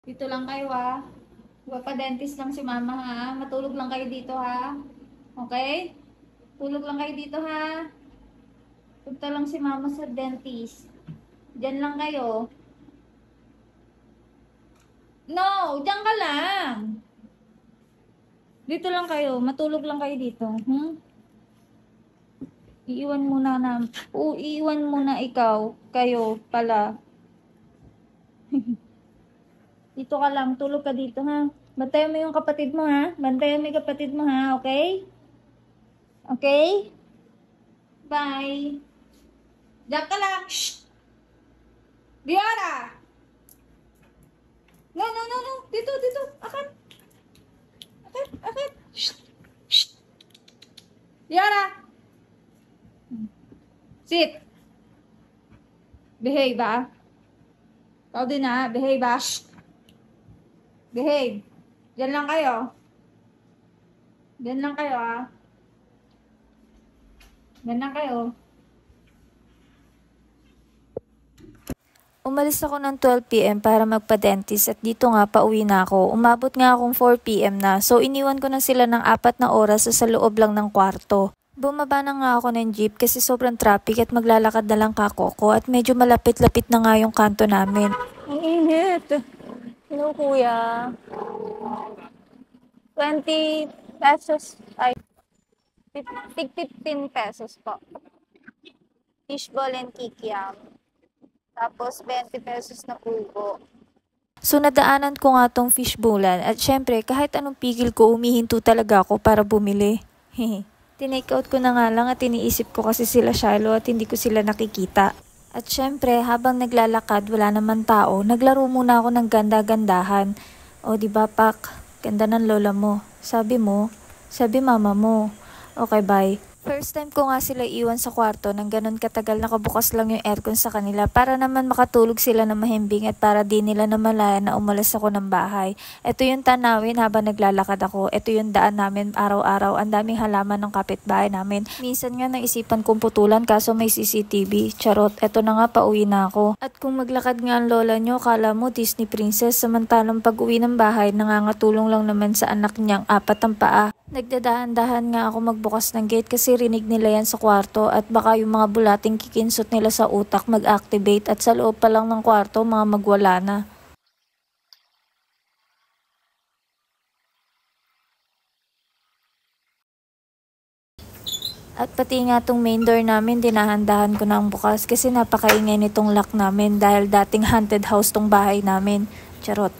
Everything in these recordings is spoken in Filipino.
Dito lang kayo ha. Huwag pa dentist lang si mama ha. Matulog lang kayo dito ha. Okay? Tulog lang kayo dito ha. Punta lang si mama sa dentist. Diyan lang kayo. No, diyan ka lang. Dito lang kayo. Matulog lang kayo dito. Iiwan muna na. Iiwan muna ikaw. Kayo pala. Dito ka lang. Tulog ka dito ha. Bantayan mo yung kapatid mo ha. Bantayan mo yung kapatid mo ha. Okay? Okay? Bye. Diyan ka lang. Shh! Diara! No, no, no, no. Dito, dito. Akit. Akit, akit. Shh! Shh! Diara! Sit. Behave ah. Ikaw din ah. Behave ah. Shh! Behave. Diyan lang kayo. Diyan lang kayo ah. Diyan lang kayo. Umalis ako ng 12 PM para magpa-dentist at dito nga pauwi na ako. Umabot nga akong 4 PM na, so iniwan ko na sila ng 4 na oras sa loob lang ng kwarto. Bumaba na nga ako ng jeep kasi sobrang traffic at maglalakad na lang kakoko at medyo malapit-lapit na nga yung kanto namin. Ang init. Hello kuya. 20 pesos. Ay, 15 pesos po. Fishball and kikiam. Tapos 20 pesos na pugo. So nadaanan ko nga tong fishbowlan at syempre kahit anong pigil ko umihinto talaga ako para bumili. Tinake out ko na nga lang at iniisip ko kasi sila Shiloh at hindi ko sila nakikita. At syempre habang naglalakad wala naman tao, naglaro muna ako ng ganda-gandahan. O diba Pak, ganda ng lola mo. Sabi mama mo. Okay bye. First time ko nga sila iwan sa kwarto nang ganun katagal nakabukas lang yung aircon sa kanila para naman makatulog sila na mahimbing at para di nila namalayan na umalis ako ng bahay. Ito yung tanawin habang naglalakad ako. Ito yung daan namin araw-araw. Ang daming halaman ng kapitbahay namin. Minsan nga naisipan kong putulan kaso may CCTV. Charot, eto na nga pauwi na ako. At kung maglakad nga ang lola nyo, kala mo Disney princess. Samantalang pag uwi ng bahay, nangangatulong lang naman sa anak niyang 4 ang paa. Nagdadahan-dahan nga ako magbukas ng gate kasi rinig nila yan sa kwarto at baka yung mga bulating kikinsot nila sa utak mag-activate at sa loob pa lang ng kwarto mga magwala na. At pati nga tong main door namin dinahan-dahan ko na ang bukas kasi napakaingay nitong lock namin dahil dating haunted house tong bahay namin. Charot.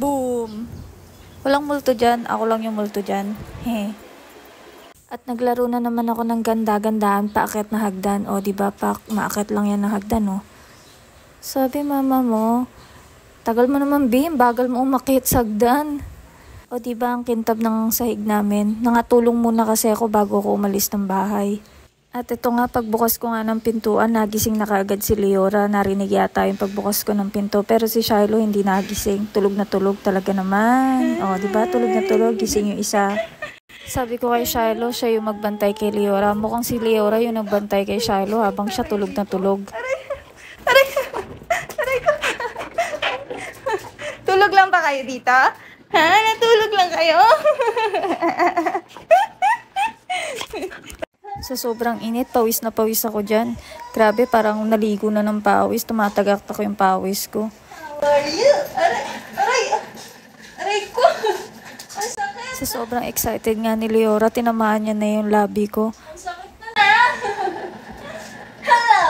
Boom! Walang multo dyan, ako lang yung multo dyan. At naglaro na naman ako ng ganda-gandahan paakyat na hagdan. O diba Pak, maakyat lang yan na hagdan o. Sabi mama mo, tagal mo naman Bim, bagal mo umakyat sa hagdan. O diba ang kintab ng sahig namin, nangatulong muna kasi ako bago ako umalis ng bahay. At ito nga, pagbukas ko nga ng pintuan, nagising na kaagad si Leora. Narinig yata yung pagbukas ko ng pinto. Pero si Shiloh hindi nagising. Tulog na tulog talaga naman. O, diba? Tulog na tulog. Gising yung isa. Sabi ko kay Shiloh, siya yung magbantay kay Leora. Mukhang si Leora yung nagbantay kay Shiloh habang siya tulog na tulog. Aray ko! Aray ko! Tulog lang ba kayo dito? Ha? Natulog lang kayo? Sa sobrang init, pawis na pawis ako dyan. Grabe, parang naligo na ng pawis. Tumatagaktak yung pawis ko. How are you? Aray! Aray! Aray ko! Ang sakit! Sa sobrang excited nga ni Leora, tinamaan niya na yung labi ko. Ang sakit na! Hello!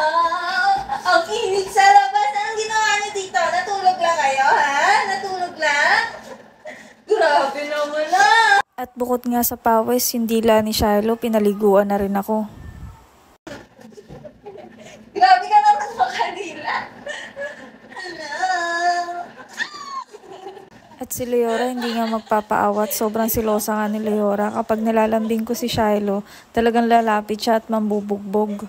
Ang init sa labas. Anong ginawa niyo dito? Natulog lang kayo, ha? Natulog lang? Grabe naman ah! At bukod nga sa pawis, yung dila ni Shiloh, pinaliguan na rin ako. Grabe ka naman makadila. Hello! At si Leora hindi nga magpapaawat. Sobrang silosa nga ni Leora. Kapag nilalambing ko si Shiloh, talagang lalapit siya at mambubugbog.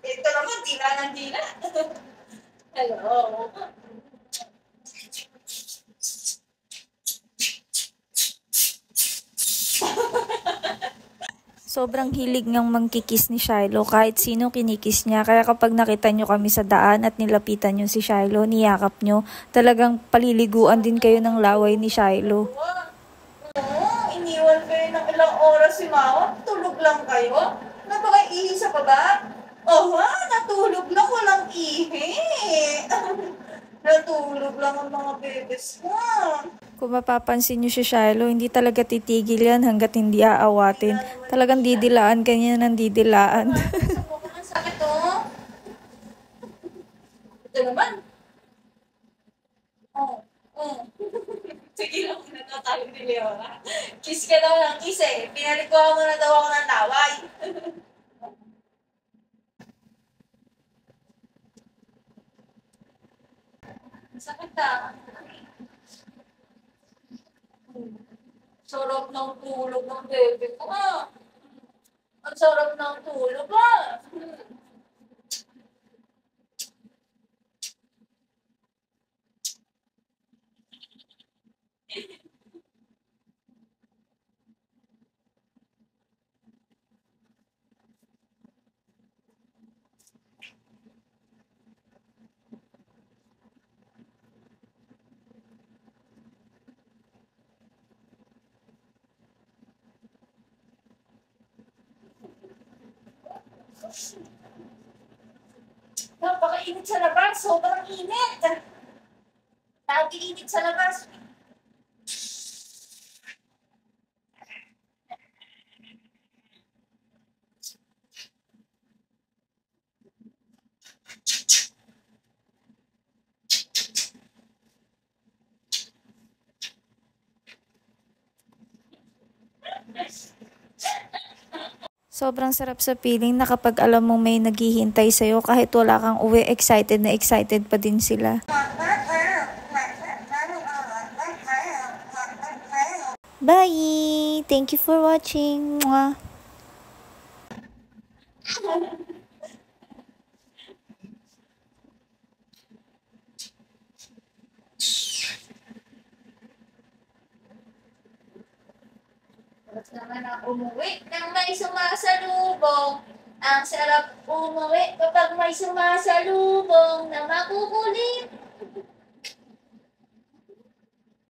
Ito naman, dila ng dila. Hello. Sobrang hilig ngang mangkikis ni Shiloh kahit sino kinikis niya. Kaya kapag nakita nyo kami sa daan at nilapitan nyo si Shiloh, niyakap nyo, talagang paliliguan din kayo ng laway ni Shiloh. Iniwan kayo ng ilang oras si Mama? Tulog lang kayo? Napaka-ihi sa baba? Oha, natulog lang, walang ihi. Natulog lang ang mga bebes ko. Kung mapapansin nyo si Shiloh, hindi talaga titigil yan hanggat hindi aawatin. Talagang didilaan kanya ng didilaan. Ang sakit oh. Ito naman. Oh, oh. Sige lang muna daw tayo ni Leona. Kiss ka daw ng kiss eh. Pinalikuha mo na daw ako ng laway. Sakit ah. Sarap ng tulog ng bebe ko ah. Ang sarap ng tulog ah. Napakainit sa labas. Sobrang init. Lagi init sa labas. Sobrang sarap sa feeling na kapag alam mong may naghihintay sa'yo kahit wala kang uwi, excited na excited pa din sila. Bye! Thank you for watching. Mwah! Tapos naman ang umuwi nang may sumasalubong. Ang sarap umuwi kapag may sumasalubong na makukulit.